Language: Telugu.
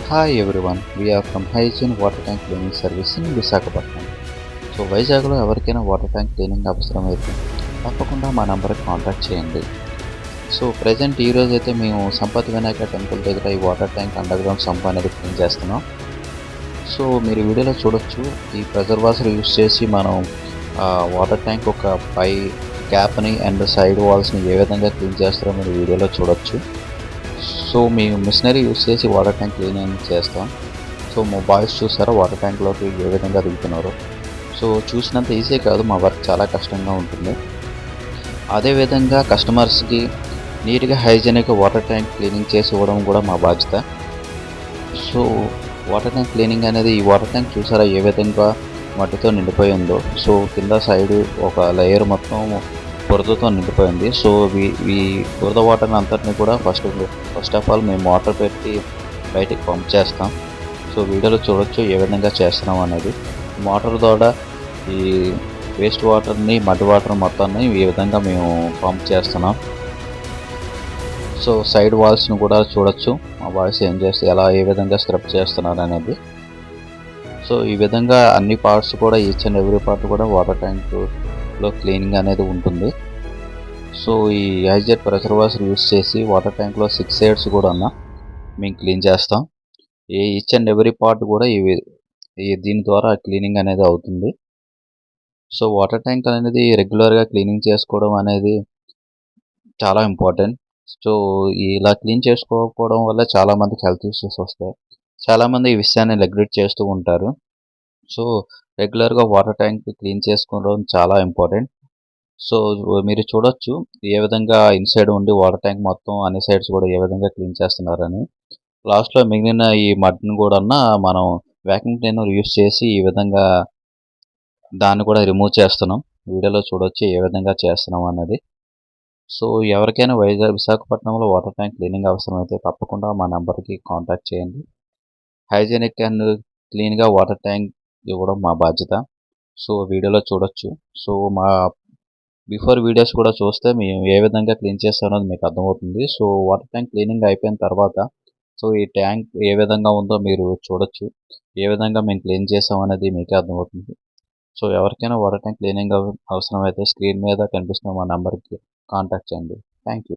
Hi everyone, we are from Hygiene Water Tank Cleaning Service in Visakhapatnam. So వైజాగ్లో ఎవరికైనా వాటర్ ట్యాంక్ క్లీనింగ్ అవసరమైతే తప్పకుండా మా నెంబర్కి కాంటాక్ట్ చేయండి. సో ప్రజెంట్ ఈరోజు అయితే మేము సంపత్ వినాయక టెంపుల్ దగ్గర ఈ water tank under ground sump అనేది క్లీన్ చేస్తున్నాం. సో మీరు వీడియోలో చూడొచ్చు, ఈ ప్రెజర్ వాషర్ యూస్ చేసి మనం వాటర్ ట్యాంక్ ఒక పై క్యాప్ని అండ్ సైడ్ వాల్స్ని ఏ విధంగా క్లీన్ చేస్తారో మీరు వీడియోలో చూడొచ్చు. సో మేము మిషనరీ యూస్ చేసి వాటర్ ట్యాంక్ క్లీనింగ్ చేస్తాం. సో మా బాయ్స్ చూసారా వాటర్ ట్యాంక్లోకి ఏ విధంగా దిగుతున్నారో. సో చూసినంత ఈజీ కాదు, మా వర్క్ చాలా కష్టంగా ఉంటుంది. అదేవిధంగా కస్టమర్స్కి నీట్గా హైజీనిక్గా వాటర్ ట్యాంక్ క్లీనింగ్ చేసి ఇవ్వడం కూడా మా బాధ్యత. సో వాటర్ ట్యాంక్ క్లీనింగ్ అనేది, ఈ వాటర్ ట్యాంక్ చూసారా ఏ విధంగా మట్టితో నిండిపోయి ఉందో. సో కింద సైడు ఒక లేయర్ మొత్తం బురదతో నిండిపోయింది. సో ఈ బురద వాటర్ అంతటిని కూడా ఫస్ట్ ఆఫ్ ఆల్ మేము వాటర్ పెట్టి బయటికి పంప్ చేస్తాం. సో వీడియోలో చూడొచ్చు ఏ విధంగా చేస్తున్నాం అనేది. మోటార్ ద్వారా ఈ వేస్ట్ వాటర్ని, మడ్ వాటర్ మొత్తాన్ని ఈ విధంగా మేము పంప్ చేస్తున్నాం. సో సైడ్ వాల్స్ని కూడా చూడొచ్చు మా బాయ్స్ ఎలా ఏ విధంగా స్క్రబ్ చేస్తున్నారు అనేది. సో ఈ విధంగా అన్ని పార్ట్స్ కూడా, ఈచ్ అండ్ ఎవ్రీ పార్ట్ కూడా వాటర్ ట్యాంక్లో క్లీనింగ్ అనేది ఉంటుంది. సో ఈ ఐజెట్ ప్రెషర్ వాషర్ యూస్ చేసి వాటర్ ట్యాంక్లో 6 సైడ్స్ కూడా మేము క్లీన్ చేస్తాం. ఈచ్ అండ్ ఎవ్రీ పార్ట్ కూడా దీని ద్వారా క్లీనింగ్ అనేది అవుతుంది. సో వాటర్ ట్యాంక్ అనేది రెగ్యులర్గా క్లీనింగ్ చేసుకోవడం అనేది చాలా ఇంపార్టెంట్. సో ఇలా క్లీన్ చేసుకోకపోవడం వల్ల చాలామందికి హెల్త్ ఇష్యూస్ వస్తాయి. చాలామంది ఈ విషయాన్ని నెగ్లెక్ట్ చేస్తూ ఉంటారు. సో రెగ్యులర్గా వాటర్ ట్యాంక్ క్లీన్ చేసుకోవడం చాలా ఇంపార్టెంట్. సో మీరు చూడొచ్చు ఏ విధంగా ఇన్సైడ్ ఉండి వాటర్ ట్యాంక్ మొత్తం అన్ని సైడ్స్ కూడా ఏ విధంగా క్లీన్ చేస్తున్నారని. లాస్ట్లో మిగిలిన ఈ మడ్ని కూడా మనం వ్యాక్యూమ్ క్లీనర్ యూస్ చేసి ఈ విధంగా దాన్ని కూడా రిమూవ్ చేస్తున్నాం. వీడియోలో చూడొచ్చు ఏ విధంగా చేస్తున్నాం అన్నది. సో ఎవరికైనా విశాఖపట్నంలో వాటర్ ట్యాంక్ క్లీనింగ్ అవసరమైతే తప్పకుండా మా నెంబర్కి కాంటాక్ట్ చేయండి. హైజీనిక్ అండ్ క్లీన్గా వాటర్ ట్యాంక్ ఇవ్వడం మా బాధ్యత. సో వీడియోలో చూడొచ్చు. సో మా బిఫోర్ వీడియోస్ కూడా చూస్తే మేము ఏ విధంగా క్లీన్ చేస్తామన్నది మీకు అర్థమవుతుంది. సో వాటర్ ట్యాంక్ క్లీనింగ్ అయిపోయిన తర్వాత సో ఈ ట్యాంక్ ఏ విధంగా ఉందో మీరు చూడొచ్చు. ఏ విధంగా మేము క్లీన్ చేసామనేది మీకే అర్థమవుతుంది. సో ఎవరికైనా వాటర్ ట్యాంక్ క్లీనింగ్ అవసరమైతే స్క్రీన్ మీద కనిపిస్తున్న మా నెంబర్కి కాంటాక్ట్ చేయండి. Thank you.